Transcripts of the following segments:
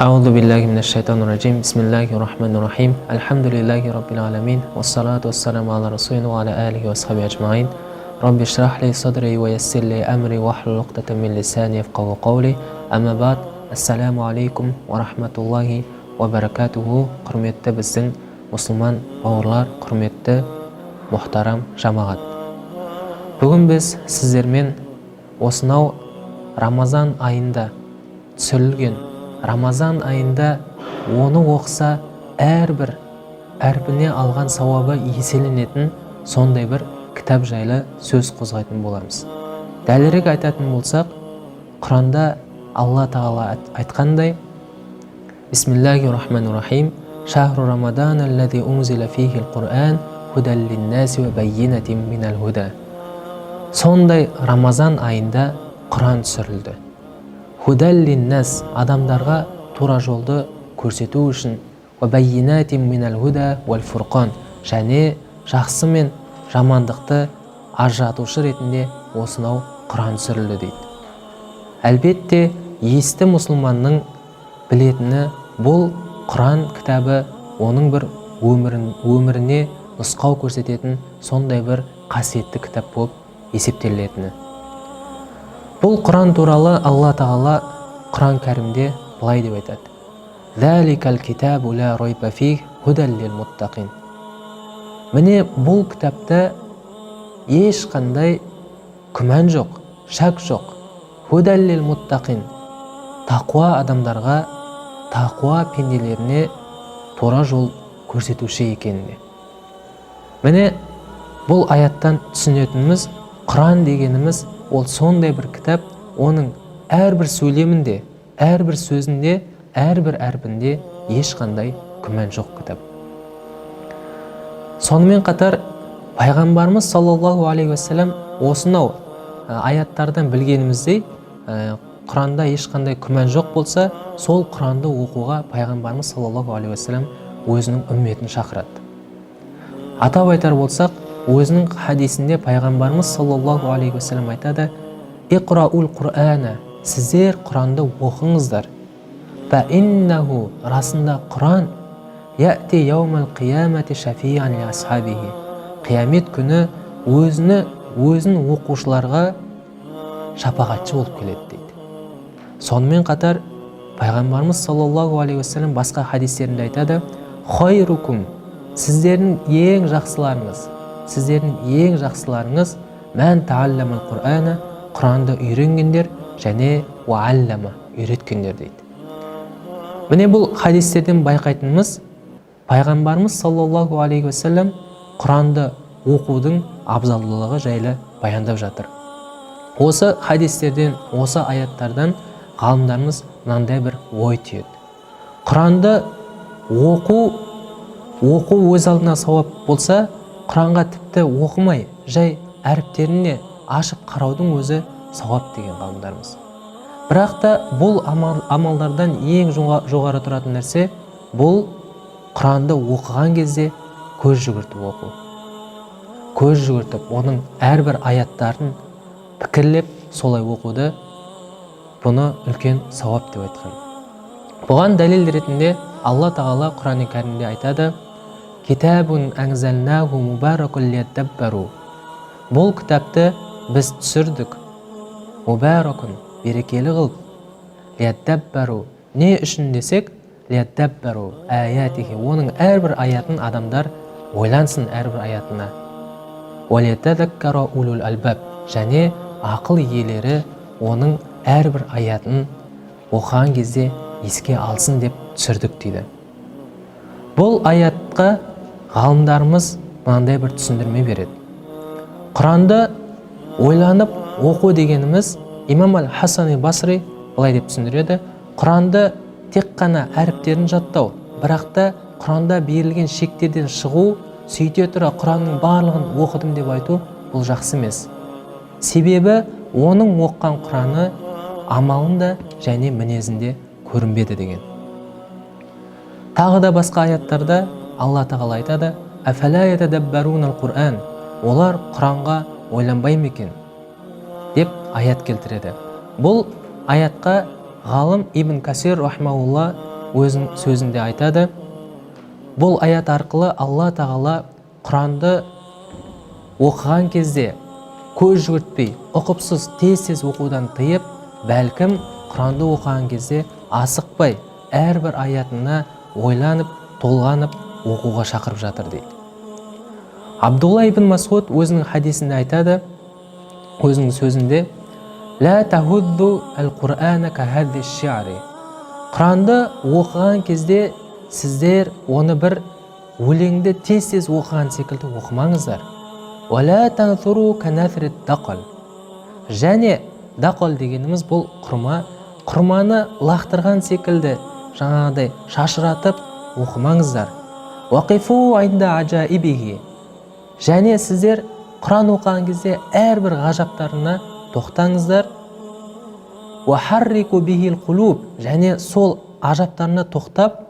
أعوذ بالله من الشيطان الرجيم بسم الله الرحمن الرحيم الحمد لله رب العالمين والصلاة والسلام على رسولنا وعلى آله وصحبه أجمعين رب اشرح لي صدري ويسر لي أمري واحلل عقدة من لساني يفقهوا قولي أما بعد السلام عليكم ورحمة الله وبركاته құрметті біздің мұсылман бауырлар, құрметті мұхтарам жамағат. Бүгін біз сіздермен осынау Рамазан айында түсірілген, Рамазан айында оны оқса әрбір әрпіне алған сауабы еселенетін сондай бір кітап жайлы сөз қозғайтын боламыз. Дәлірек айтатын болсақ, Құранда Алла Тағала айтқандай: Бисмиллахир-рахманир-рахим. Шахру Рамадан аллази унзила фихил Qur'ан худан лин-наси ва баййинатин минал худа. Сондай Рамазан айында Құран түсірілді. Худан лин-нас, адамдарға тура жолды көрсету үшін, ва баййинатин минал худа вал фурқан, және жақсы мен жамандықты ажыратушы ретінде осынау Құран түсірілді дейді. Әлбетте, есті мұсылманның білетіні бұл Құран кітабы оның бір өміріне нұсқау көрсететін сондай бір қасиетті кітап болып есептелетіні. Бұл Құран туралы Алла Тағала Құран кәрімде былай деп айтады: «Заликал китабу ла райба фих худан лил-муттақин». Міне бұл кітапта ешқандай күмән жоқ, шәк жоқ. Худан лил-муттақин, тақуа адамдарға, тақуа пенделеріне тура жол көрсетуші екеніне. Міне бұл аяттан түсінетініміз, Құран дегеніміз ол сондай бір кітап, оның әрбір сөйлемінде, әрбір сөзінде, әрбір әрпінде ешқандай күмән жоқ кітап. Сонымен қатар пайғамбарымыз саллаллаху алейхи уассалам осынау аяттардан білгеніміздей, Құранда ешқандай күмән жоқ болса, сол Құранды оқуға пайғамбарымыз саллаллаху алейхи уассалам өзінің үмметін шақырады. Атап айтар болсақ, өзінің хадисінде пайғамбарымыз саллаллаху алейхи уассалам айтады: «Иқрауул Құр'ана», сіздер Құранды оқыңыздар. «Фа иннаху», расында Құран, «Яти яумал қиямати шафиан ли асхабихи», қиямет күні өзін оқушыларға шапағатшы болып келеді дейді. Сонымен қатар пайғамбарымыз саллаллаху алейхи уассалам басқа хадистерінде айтады: «Хайрукум», сіздердің ең жақсыларыңыз мән таалламал Құр'ана, Құранды үйренгендер және уаллама, үйреткендер дейді. Міне бұл хадистерден байқайтынымыз, пайғамбарымыз саллаллаху алейхи уассалам Құранды оқудың абзалдылығы жайлы баяндап жатыр. Осы хадистерден, осы аяттардан ғалымдарымыз мынандай бір ой түйеді: Құранды оқу өз алдына сауап болса, Құранға тіпті оқымай, жай әріптеріне ашып қараудың өзі сауап деген ғалымдарымыз. Бірақ та бұл амалдардан ең жоғары тұратын нәрсе, бұл Құранды оқыған кезде көз жүгіртіп оқу. Көз жүгіртіп, оның әрбір аяттарын пікірлеп солай оқуды, бұны үлкен сауап деп айтқан. Бұған дәлел ретінде Алла Тағала Құран кәрімде айтады: «Китабун анзалнаху мубаракун лияддаббару». Бұл кітапты біз түсірдік, мубаракун, берекелі қылып, лияддаббару, не үшін десек, лияддаббару аятихи, оның әрбір аятын адамдар ойлансын әрбір аятына. Уалияддаккара улул албаб, және ақыл иелері оның әрбір аятын оқыған кезде еске алсын деп түсірдік дейді. Бұл аятқа ғалымдарымыз мынандай бір түсіндірме береді. Құранды ойланып оқу дегеніміз, Имам Аль-Хасан Басри былай деп түсіндіреді: Құранды тек қана әріптерін жаттау, бірақ та Құранда берілген шектерден шығу, сөйте тұра Құранның барлығын оқыдым деп айту, бұл жақсы емес. Себебі оның оққан Құраны амалында және мінезінде көрінбеді деген. Тағы да басқа аяттарда Алла Тағала айтады: «Афала ятадаббарунал Qur'an», олар Құранға ойланбай ма екен деп аят келтіреді. Бұл аятқа ғалым Ибн Касир рахмаулла өзінің сөзінде айтады, бұл аят арқылы Алла тағала Құранды оқыған кезде көз жүгіртпей, ұқыпсыз тез оқудан тыйып, бәлкім Құранды оқыған кезде асықпай, әрбір аятына ойланып, толғанып оқуға шақырып жатыр дейді. Абдулла ибн Масуд өзінің хадисінде айтады, өзінің сөзінде, «Ла тахудду ал-Qur'ана кахадди ши'ри». Құранды оқыған кезде сіздер оны бір өлеңді тез оқыған секілді оқымаңыздар. «Вала танфуру канафрит дақал». Және дақал дегеніміз бұл құрма, құрманы лақтырған секілді жаңағыдай шашыратып оқымаңыздар. «Вақифу айнда ажаибихи». Және сіздер Құран оқыған кезде әрбір ғажаптарына тоқтаңыздар. «Вахаррику бихил қулуб». Және сол ғажаптарына тоқтап,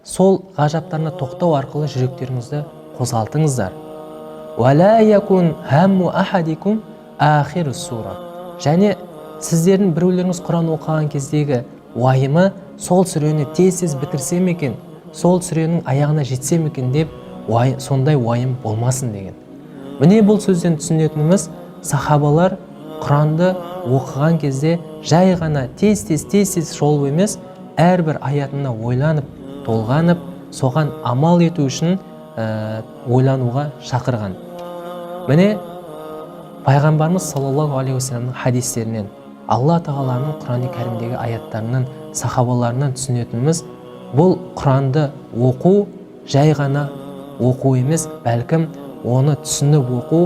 сол ғажаптарына тоқтау арқылы жүректеріңізді қозғалтыңыздар. «Вала якун хамму ахадикум ахирус сура». Және сіздердің біреулеріңіз Құран оқыған кездегі уайымы сол сүрені тез бітірсем екен, сол сүренің аяғына жетсем екен деп сондай уайым болмасын деген. Міне бұл сөзден түсінетініміз, сахабалар Құранды оқыған кезде жай ғана тез шолып емес, әрбір аятына ойланып, толғанып, соған амал ету үшін ойлануға шақырған. Міне пайғамбарымыз саллаллаху алейхи уассаламның хадистерінен, Алла тағаланың Құран-ы Кәрімдегі аяттарынан, сахабаларынан түсінетініміз, бұл Құранды оқу жай ғана оқу емес, бәлкім оны түсініп оқу,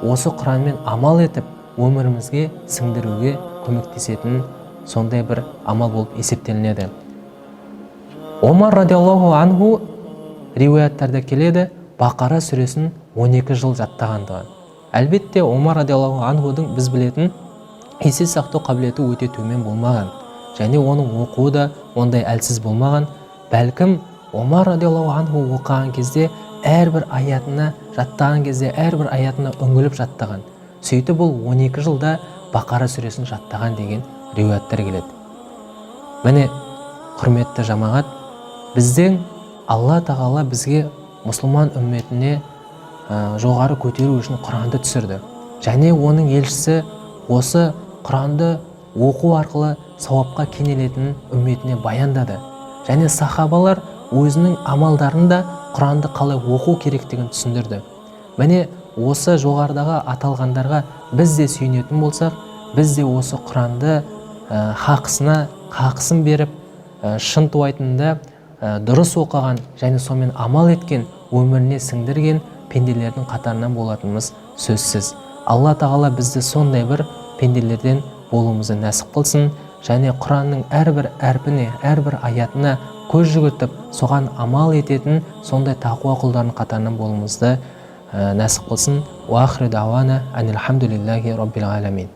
осы Құранмен амал етіп, өмірімізге сіңдіруге көмектесетін сондай бір амал болып есептелінеді. Омар радиаллаху анху риуаяттарда келеді, Бақара сүресін 12 жыл жаттағандығы. Әлбетте Омар радиаллаху анхудың біз білетін есе сақтау қабілеті өте төмен болмаған, және оның оқуы да ондай әлсіз болмаған. Бәлкім Омар радиаллаху анху оқыған кезде, әрбір аятына жаттаған кезде, әрбір аятына үңіліп жаттаған. Сөйтіп бұл 12 жылда Бақара сүресін жаттаған деген риуаяттар келеді. Міне, құрметті жамағат, біздің Алла тағала бізге мұсылман үмметіне жоғары көтеру үшін Құранды түсірді. Және оның елшісі осы Құранды оқу арқылы сауапқа кенелетінін үмметіне баяндады. Және сахабалар өзінің амалдарында Құранды қалай оқу керектігін түсіндірді. Міне осы жоғарыдағы аталғандарға біз де сүйенетін болсақ, біз де осы Құранды хақысын беріп, шын туайтынында дұрыс оқыған және сонымен амал еткен, өміріне сіңдірген пенделердің қатарынан болатынымыз сөзсіз. Алла тағала бізді сондай бір пенделерден болуымызды нәсіп қылсын, және Құранның әрбір әрпіне, әрбір аятына көз жүгіртіп, соған амал ететін сондай тақуа құлдарының қатарынан болуымызды нәсіп қылсын. Уахру дауана анил хамдулиллахи раббил аламин.